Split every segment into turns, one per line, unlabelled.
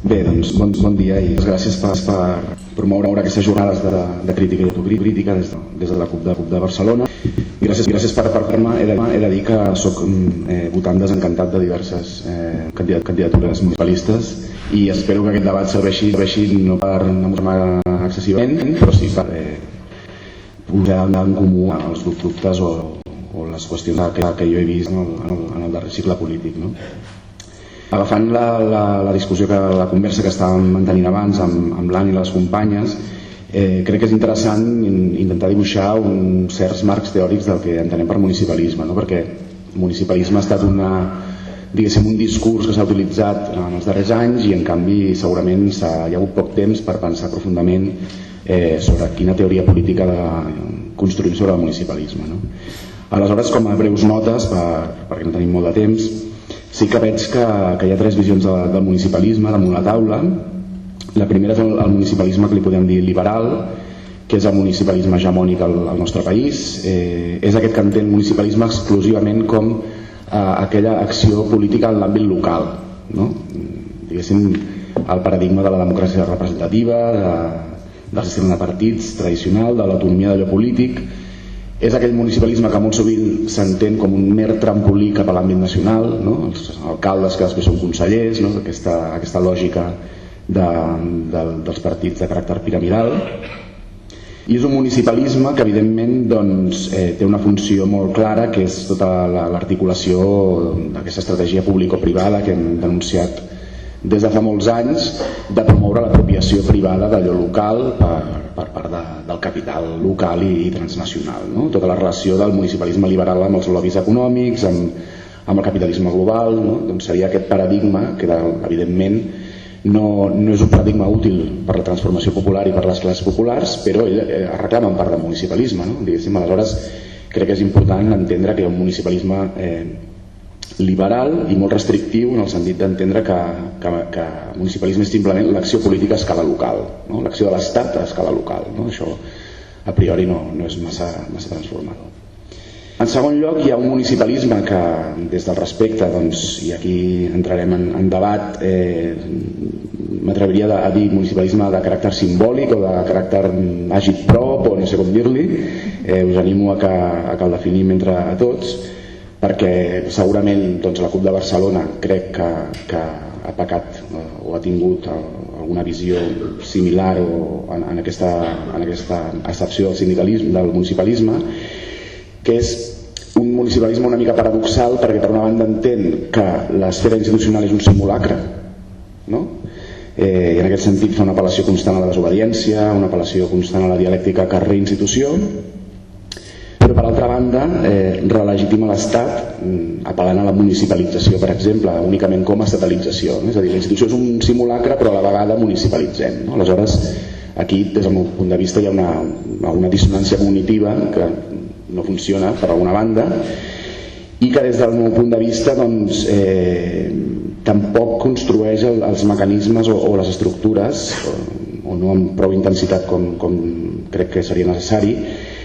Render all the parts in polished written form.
Bé, doncs bon dia i gràcies per promoure aquestes jornades de crítica i autocrítica des de la CUP de Barcelona. I gràcies per fer-me. He de dir que soc votant desencantat de diverses candidatures municipalistes i espero que aquest debat serveixi no per enamorar-me excessivament, però sí per posar en comú els dubtes o les qüestions que jo he vist en el darrer cicle polític, no? Agafant la discussió, la conversa que estàvem mantenint abans amb l'Anna i les companyes, crec que és interessant intentar dibuixar uns certs marcs teòrics del que entenem per municipalisme, no? Perquè el municipalisme ha estat un discurs que s'ha utilitzat en els darrers anys i en canvi segurament hi ha hagut poc temps per pensar profundament sobre quina teoria política construïm sobre el municipalisme, no? Aleshores, com a breus notes, perquè no tenim molt de temps, sí que veig que hi ha tres visions del municipalisme damunt la taula. La primera és el municipalisme que li podem dir liberal, que és el municipalisme hegemònic al nostre país. És aquest que entén municipalisme exclusivament com aquella acció política en l'àmbit local, no? Diguéssim, el paradigma de la democràcia representativa, del sistema de partits tradicional, de l'autonomia d'allò polític. És aquell municipalisme que molt sovint s'entén com un mer trampolí cap a l'àmbit nacional, no? Els alcaldes que després són consellers, no? Aquesta lògica dels partits de caràcter piramidal. I és un municipalisme que evidentment doncs, té una funció molt clara, que és tota l'articulació d'aquesta estratègia público-privada que hem denunciat des de fa molts anys, de promoure l'apropiació privada d'allò local per part del capital local i transnacional, no? Tota la relació del municipalisme liberal amb els lobbies econòmics, amb el capitalisme global, no? Doncs seria aquest paradigma que evidentment no és un paradigma útil per la transformació popular i per les classes populars, però ell reclama en part del municipalisme, no? Diguéssim, aleshores crec que és important entendre que hi ha un municipalisme liberal i molt restrictiu en el sentit d'entendre que municipalisme és simplement l'acció política a escala local, no? L'acció de l'Estat a escala local, no? Això a priori no és massa transformador. En segon lloc, hi ha un municipalisme que des del respecte, doncs, i aquí entrarem en debat, m'atreviria a dir municipalisme de caràcter simbòlic o de caràcter agitprop o no sé com dir-li. Us animo a que el definim entre tots, perquè segurament doncs, la CUP de Barcelona crec que ha pecat o ha tingut alguna visió similar en aquesta accepció del sindicalisme, del municipalisme, que és un municipalisme una mica paradoxal, perquè per una banda entén que l'esfera institucional és un simulacre, no? I en aquest sentit fa una apel·lació constant a la desobediència, una apel·lació constant a la dialèctica carrer-institució, però per altra banda relegitima l'Estat apel·lant a la municipalització, per exemple, únicament com a estatalització, no? És a dir, la institució és un simulacre però a la vegada municipalitzem, no? Aleshores aquí des del meu punt de vista hi ha una dissonància cognitiva que no funciona per alguna banda i que des del meu punt de vista doncs, tampoc construeix els mecanismes o les estructures o no amb prou intensitat com crec que seria necessari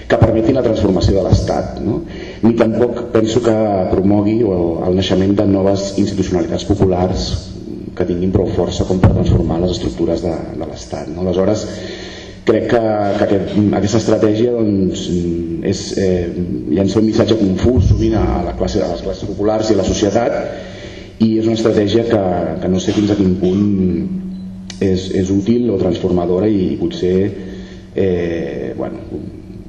que permetin la transformació de l'Estat, no? Ni tampoc penso que promogui el naixement de noves institucionalitats populars que tinguin prou força com per transformar les estructures de l'Estat, no? Aleshores crec que aquesta estratègia doncs, llença un missatge confús sovint a les classes populars i a la societat, i és una estratègia que no sé fins a quin punt és útil o transformadora, i potser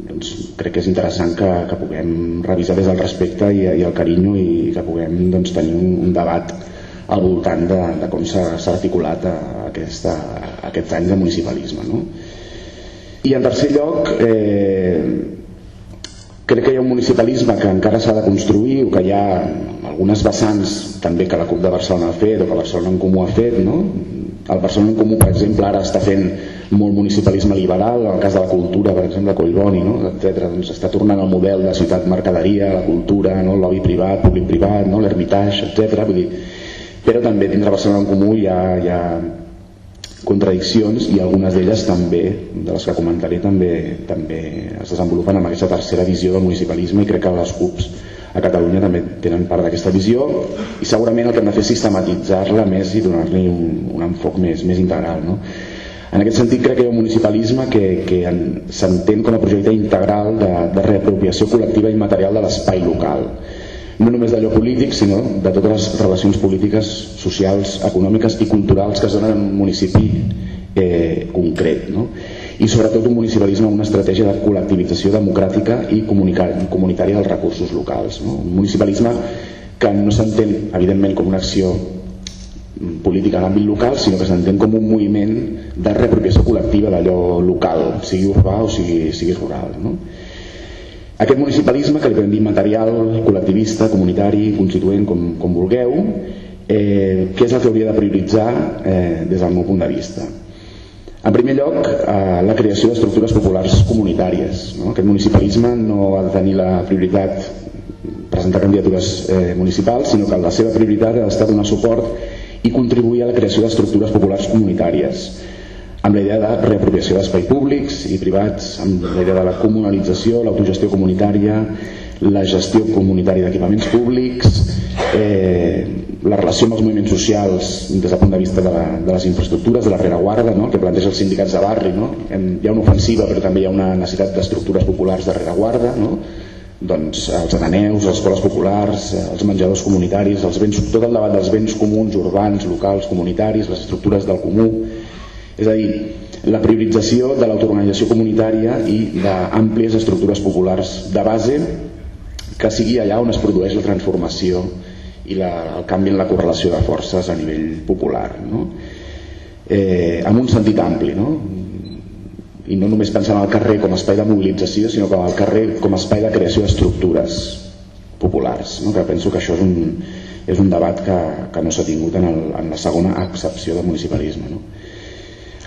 doncs, crec que és interessant que puguem revisar des del respecte i el carinyo, i que puguem doncs, tenir un debat al voltant de com s'ha articulat aquests anys de municipalisme, no? I en tercer lloc, crec que hi ha un municipalisme que encara s'ha de construir, o que hi ha algunes vessants també que la CUP de Barcelona ha fet o que Barcelona en Comú ha fet, no? El Barcelona en Comú, per exemple, ara està fent molt municipalisme liberal, en el cas de la cultura, per exemple, Collboni, no? Etcètera. Doncs està tornant al model de ciutat-mercaderia, la cultura, no? El lobby privat, públic-privat, no? L'Hermitage, etcètera. Vull dir, però també dintre Barcelona en Comú hi ha contradiccions, i algunes d'elles també, de les que comentaré, també es desenvolupen amb aquesta tercera visió del municipalisme, i crec que les CUPs a Catalunya també tenen part d'aquesta visió, i segurament el que hem de fer és sistematitzar-la més i donar-li un enfoc més integral, no? En aquest sentit crec que hi ha un municipalisme que s'entén com a projecte integral de reapropiació col·lectiva i material de l'espai local, no només d'allò polític sinó de totes les relacions polítiques, socials, econòmiques i culturals que es donen en un municipi concret, no? I sobretot un municipalisme amb una estratègia de col·lectivització democràtica i comunitària dels recursos locals, no? Un municipalisme que no s'entén evidentment com una acció política a l'àmbit local, sinó que s'entén com un moviment de reapropiació col·lectiva d'allò local, sigui urbà o sigui rural, no? Aquest municipalisme, que li podem dir material, col·lectivista, comunitari, constituent, com vulgueu, què és el que hauria de prioritzar des del meu punt de vista? En primer lloc, la creació d'estructures populars comunitàries, no? Aquest municipalisme no ha de tenir la prioritat presentar candidatures municipals, sinó que la seva prioritat ha d'estar donar suport i contribuir a la creació d'estructures populars comunitàries, amb la idea de reapropiació d'espais públics i privats, amb la idea de la comunalització, l'autogestió comunitària, la gestió comunitària d'equipaments públics, la relació amb els moviments socials des del punt de vista de les infraestructures, de la rereguarda, no? Que planteja els sindicats de barri, no? Hi ha una ofensiva però també hi ha una necessitat d'estructures populars de rereguarda, no? Doncs els ateneus, les escoles populars, els menjadors comunitaris, tot el debat dels béns comuns, urbans, locals, comunitaris, les estructures del comú, és a dir, la priorització de l'autoorganització comunitària i d'àmplies estructures populars de base que sigui allà on es produeix la transformació i el canvi en la correlació de forces a nivell popular, no? Amb un sentit ampli, no? I no només pensant al carrer com a espai de mobilització, sinó que al carrer com a espai de creació d'estructures populars, no? Que penso que això és un debat que no s'ha tingut en la segona accepció de municipalisme, no?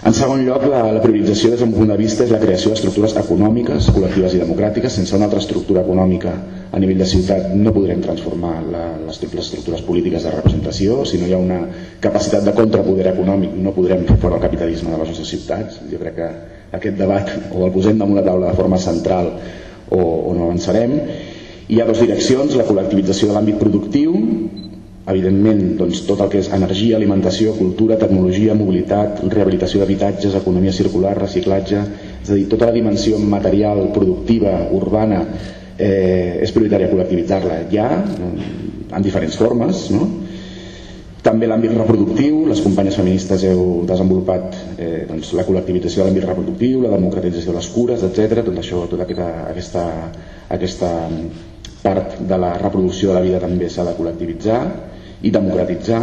En segon lloc, la priorització des del meu punt de vista és la creació d'estructures econòmiques, col·lectives i democràtiques. Sense una altra estructura econòmica a nivell de ciutat no podrem transformar les estructures polítiques de representació. Si no hi ha una capacitat de contrapoder econòmic no podrem fer fora el capitalisme de les nostres ciutats. Jo crec que aquest debat o el posem damunt la taula de forma central o no avançarem. Hi ha dues direccions: la col·lectivització de l'àmbit productiu, evidentment doncs, tot el que és energia, alimentació, cultura, tecnologia, mobilitat, rehabilitació d'habitatges, economia circular, reciclatge, és a dir, tota la dimensió material, productiva, urbana, és prioritària col·lectivitzar-la ja en diferents formes, no? També l'àmbit reproductiu, les companyes feministes heu desenvolupat doncs, la col·lectivització de l'àmbit reproductiu, la democratització de les cures, etc. Tot això, tota aquesta part de la reproducció de la vida també s'ha de col·lectivitzar i democratitzar.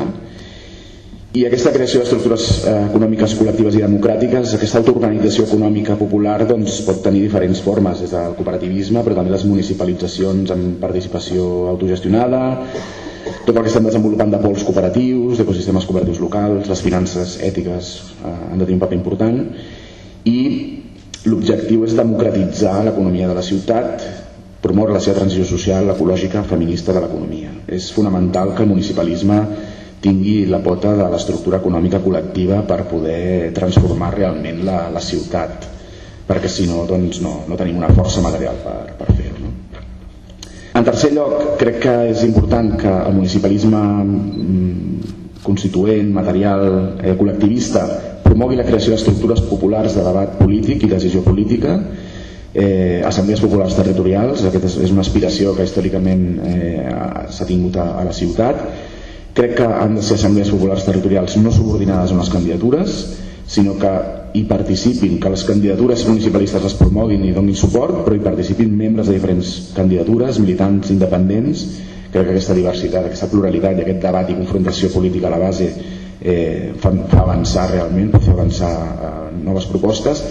I aquesta creació d'estructures econòmiques col·lectives i democràtiques, aquesta autoorganització econòmica popular doncs, pot tenir diferents formes, des del cooperativisme però també les municipalitzacions amb participació autogestionada, tot el que estem desenvolupant de pols cooperatius, d'ecosistemes cooperatius locals, les finances ètiques han de tenir un paper important, i l'objectiu és democratitzar l'economia de la ciutat, promoure la seva transició social, ecològica, feminista de l'economia. És fonamental que el municipalisme tingui la pota de l'estructura econòmica col·lectiva per poder transformar realment la ciutat, perquè si no, doncs no tenim una força material per fer-ho, no? En tercer lloc, crec que és important que el municipalisme constituent, material, col·lectivista promogui la creació d'estructures populars de debat polític i decisió política, assemblees populars territorials. Aquesta és una aspiració que històricament s'ha tingut a la ciutat. Crec que han de ser assemblees populars territorials no subordinades a unes candidatures, sinó que hi participin, que les candidatures municipalistes les promoguin i donin suport, però hi participin membres de diferents candidatures, militants independents. Crec que aquesta diversitat, aquesta pluralitat i aquest debat i confrontació política a la base fa avançar realment, pot fer avançar noves propostes.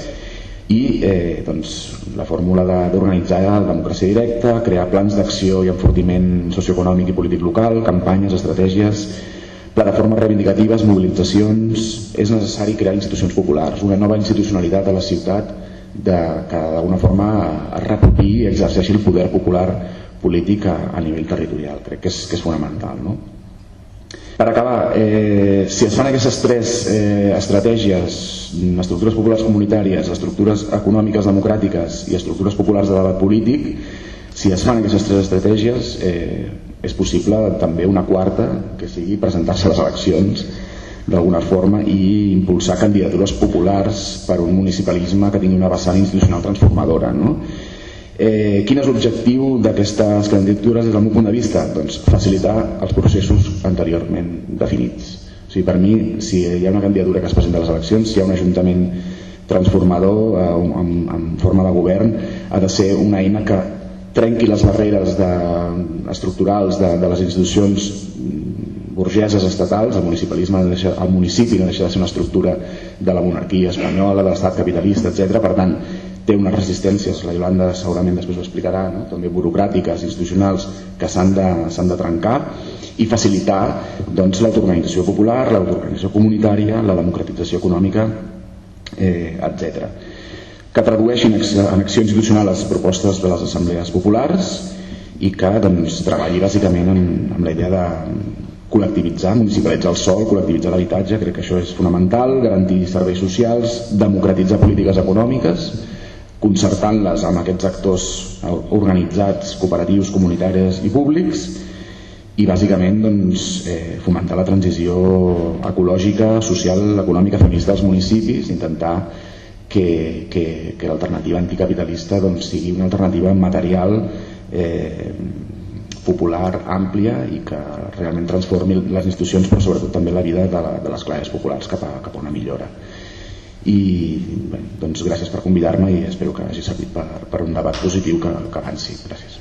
I doncs, la fórmula d'organitzar la democràcia directa, crear plans d'acció i enfortiment socioeconòmic i polític local, campanyes, estratègies, plataformes reivindicatives, mobilitzacions. És necessari crear institucions populars, una nova institucionalitat a la ciutat que d'alguna forma es reapropiï i exerceixi el poder popular polític a nivell territorial. Crec que és fonamental, no? Per acabar, si es fan aquestes tres estratègies, estructures populars comunitàries, estructures econòmiques democràtiques i estructures populars de debat polític, Si es fan aquestes 3 estratègies, és possible també una quarta, que sigui presentar-se a les eleccions d'alguna forma i impulsar candidatures populars per un municipalisme que tingui una vessant institucional transformadora, no? Quin és l'objectiu d'aquestes candidatures des del meu punt de vista? Doncs facilitar els processos anteriorment definits. O sigui, per mi, si hi ha una candidatura que es presenta a les eleccions, si hi ha un ajuntament transformador en forma de govern, ha de ser una eina que trenqui les barreres estructurals de les institucions burgeses estatals. El municipi no deixa de ser una estructura de la monarquia espanyola, de l'estat capitalista, etc. Per tant, té unes resistències, la Yolanda segurament després ho explicarà, no? També burocràtiques, institucionals, que s'han de trencar, i facilitar doncs, l'autoorganització popular, l'autoorganització comunitària, la democratització econòmica, etc. Que tradueixin en acció institucional les propostes de les assemblees populars i que doncs, treballi bàsicament amb la idea de col·lectivitzar, municipalitzar el sòl, col·lectivitzar l'habitatge. Crec que això és fonamental, garantir serveis socials, democratitzar polítiques econòmiques, concertant-les amb aquests actors organitzats, cooperatius, comunitaris i públics, i bàsicament doncs, fomentar la transició ecològica, social, econòmica, feminista dels municipis, intentar que l'alternativa anticapitalista doncs, sigui una alternativa material, popular, àmplia, i que realment transformi les institucions, però sobretot també la vida de les classes populars cap a una millora. I bé, doncs gràcies per convidar-me i espero que hagi servit per un debat positiu que avanci. Gràcies.